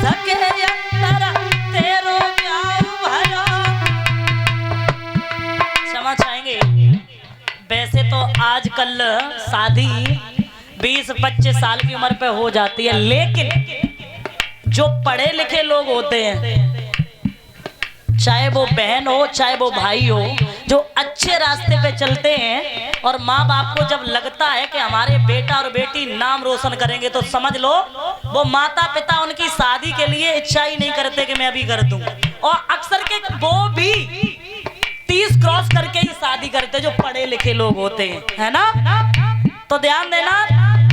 सके अंदर तेरो ब्याह भयो। क्षमा चाहेंगे, वैसे तो आजकल शादी 20-25 साल की उम्र पे हो जाती है, लेकिन जो पढ़े लिखे लोग होते हैं, चाहे वो बहन हो चाहे वो भाई हो, जो अच्छे रास्ते पे चलते हैं और माँ बाप को जब लगता है कि हमारे बेटा और बेटी नाम रोशन करेंगे, तो समझ लो वो माता पिता उनकी शादी के लिए इच्छा ही नहीं करते कि मैं अभी कर दूं। और अक्सर के वो भी 30 क्रॉस करके ही शादी करते जो पढ़े लिखे लोग होते हैं, है ना। तो ध्यान देना,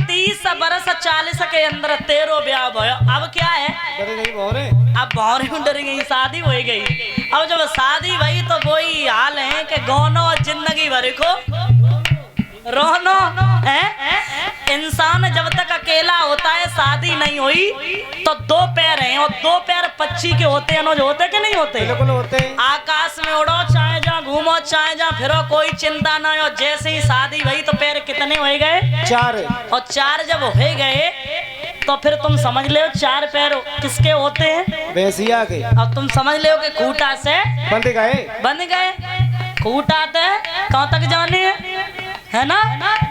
30 बरस 40 के अंदर तेरो ब्याह भयो। अब क्या है, अब भौरे में डर गई, शादी हो गई। अब जब शादी भई तो वही हाल है कि गौनो जिंदगी भर को रोनो है। इंसान जब तक अकेला होता है, शादी नहीं हुई तो 2 पैर हैं, और 2 पैर पक्षी के होते हैं, जो होते कि नहीं होते, बिल्कुल होते हैं। आकाश में उड़ो, चाहे जहाँ घूमो, चाहे जहाँ फिरो, कोई चिंता ना हो। जैसे ही शादी भई तो पैर कितने हो गए, 4। और 4 जब हो गए तो फिर तुम समझ ले 4 पैर किसके होते हैं, भैंसिया के। अब तुम समझ ले कि खूटा से बंद गए खूटा थे कहाँ तक जाने है ना,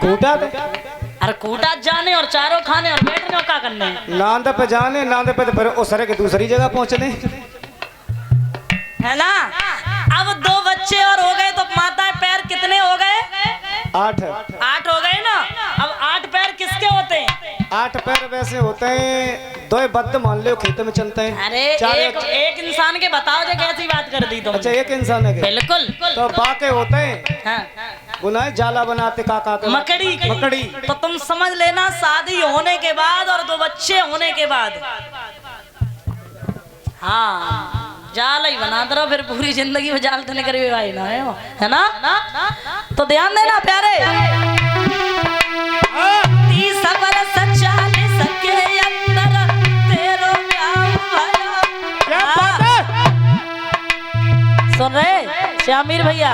खूटा अरे खूटा जाने और चारों खाने और बैठने क्या करने, नांद पे जाने, नांद पे तो फिर उसरे के दूसरी जगह पहुंचने, है ना। अब 2 बच्चे और हो गए तो माता पैर कितने हो गए, 8 हो गए ना। अब 8 पैर किसके होते हैं, 8 पैर वैसे होते हैं, 2 बद्ध मान लो खेत में चलते हैं। अरे एक इंसान के बताओ जो कैसी बात कर दी तुम। अच्छा, एक इंसान है बिल्कुल। तो बाके होते हैं, हाँ। बुनाए जाला बनाते काका के मकड़ी। तो तुम समझ लेना, शादी होने के बाद और 2 बच्चे होने के बाद, हाँ, जाल ही बना दो, फिर पूरी जिंदगी में जाल तने करे भाई ना, है ना। तो ध्यान देना प्यारे, 30 बरस 40 के अंदर तेरो ब्याह भयो। सुन रहे श्यामीर भैया,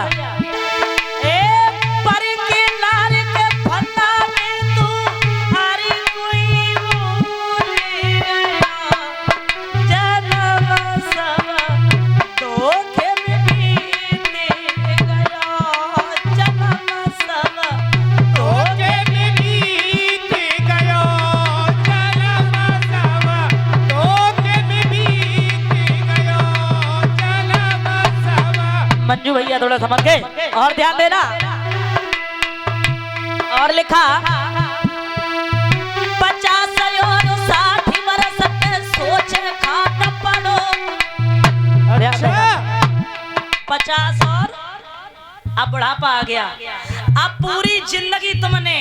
मंजू भैया थोड़ा समझ गए और ध्यान देना। और लिखा 50 और 60 बरस पे सोच खाना पड़ो। 50 और अब बुढ़ापा आ गया, अब पूरी जिंदगी तुमने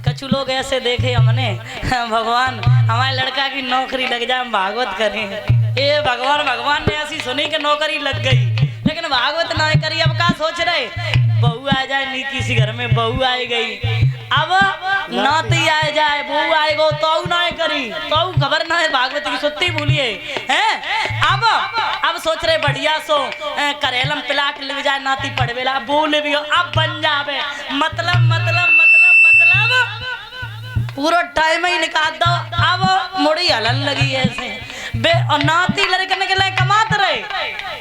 कछु लोग ऐसे देखे हमने, भगवान हमारे लड़का की नौकरी लग जाए, हम भागवत करें। ये भगवान ने ऐसी सुनी कि नौकरी लग गई, लेकिन भागवत ना करी। अब क्या सोच रहे, बहू आ जाए, नहीं किसी घर में बहू आ गई, अब नाती आ जाए, बहू आएगो तो ना करी, तो खबर ना है भागवत की सुत्ती भूलिए हैं। अब सोच रहे बढ़िया सो करेलम पिलाट लग जाए, नाती पड़वेला बोले भी अब बन जावे, मतलब पूरा टाइम ही निकाल दो। अब मुड़ी हलन लगी ऐसे बे, और नाती लड़कने के लिए कमाते रहे,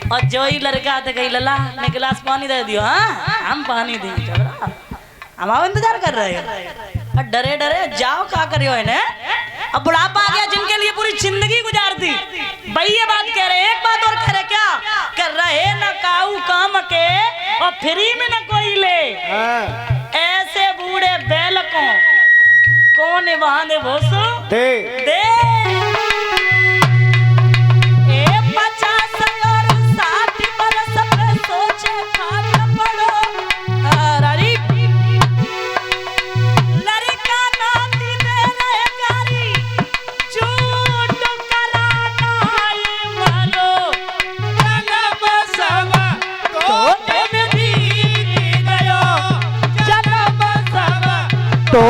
और जो ही लड़का थे कही लला ने गिलास पानी दे दियो, हाँ हम पानी दी, हम इंतजार कर रहे हैं, डरे जाओ क्या करियो है। अब बुढ़ापा आ गया, जिनके लिए पूरी जिंदगी गुजार दी भाई, ये बात कह रहे, एक बात और कह रहे, क्या कर रहे न काऊ काम के और फ्री में न कोई ले, ऐसे बूढ़े बैल को कौन बांधे भोसो दे। 50 और 60 बरस पे सोचे खाना पड़ो, लड़का नाती दे रहे गारी, झूठ कराना ही मारो, जन्म सब तो में बीत गयो, जन्म सब तो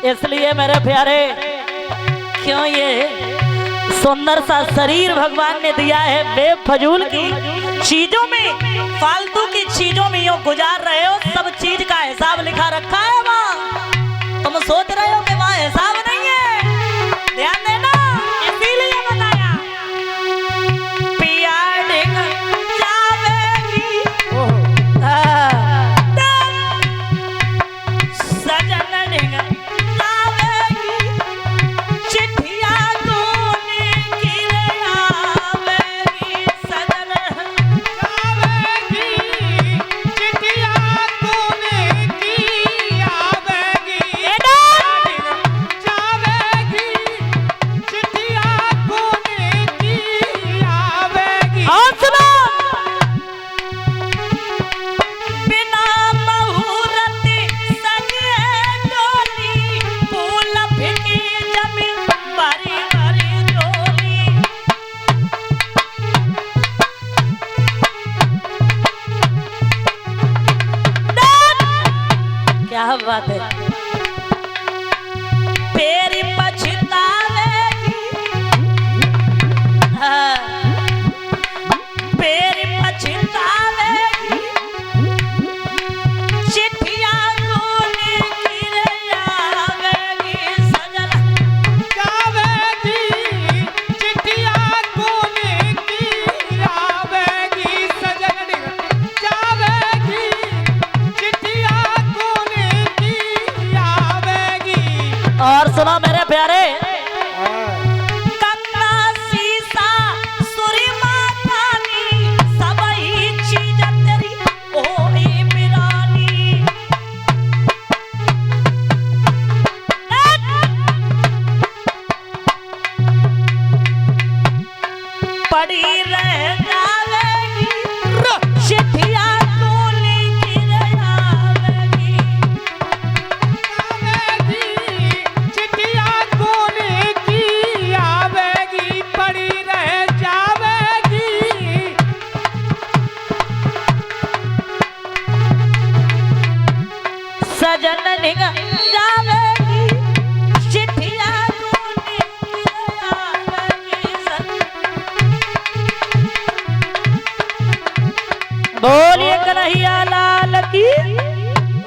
इसलिए मेरे प्यारे, क्यों ये सुंदर सा शरीर भगवान ने दिया है, बेफजूल की चीजों में, फालतू की चीजों में यूं गुजार रहे हो। सब चीज का हिसाब लिखा रखा है वहाँ, तुम सोच रहे हो कि वहाँ हिसाब नहीं है, ध्यान देना। इसीलिए बताया पिया डिग जावेगी, सजन डिग जावेगी, चिट्ठिया तूने गिरे आवेगी, सजन जावेगी, चिट्ठिया तूने की आवेगी, जावेगी, चिट्ठिया तूने की आवेगी। और सुनो, बिना मुहूर्त सजे डोली, फूल फिकी जमीन बारी बारी डोली। क्या बात है, पेरी पछतावेगी, हाँ, पेरी पछतावेगी, चिट्ठिया तूने गिरे आवेगी, सजन जावेगी, चिट्ठिया तूने की आवेगी, सजन जावेगी, चिट्ठिया तूने की आवेगी। और सुनो मेरे प्यारे, हाँ। कंगना सीसा सुरीमा तानी, सबही चीज तेरी ओए मिरानी। पड़ी रह जावेगी, चिट्ठिया तूने गिरे आवेगी। आवेगी, चिट्ठिया तूने की आवेगी, पड़ी रह जावेगी। सजन निग जावेगी, चिट्ठिया तूने गिरे आवेगी, बोलिए कन्हैया लाल की,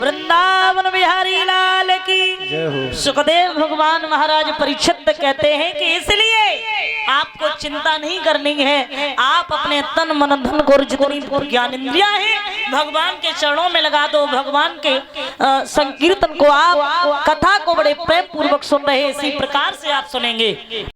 वृंदावन बिहारी लाल की। जय हो। सुखदेव भगवान महाराज परीक्षित कहते हैं कि इसलिए आपको चिंता नहीं करनी है, आप अपने तन मन धन को जितनी ज्ञान इंद्रियां हैं भगवान के चरणों में लगा दो। भगवान के संकीर्तन को, आप कथा को बड़े प्रेम पूर्वक सुन रहे, इसी प्रकार से आप सुनेंगे।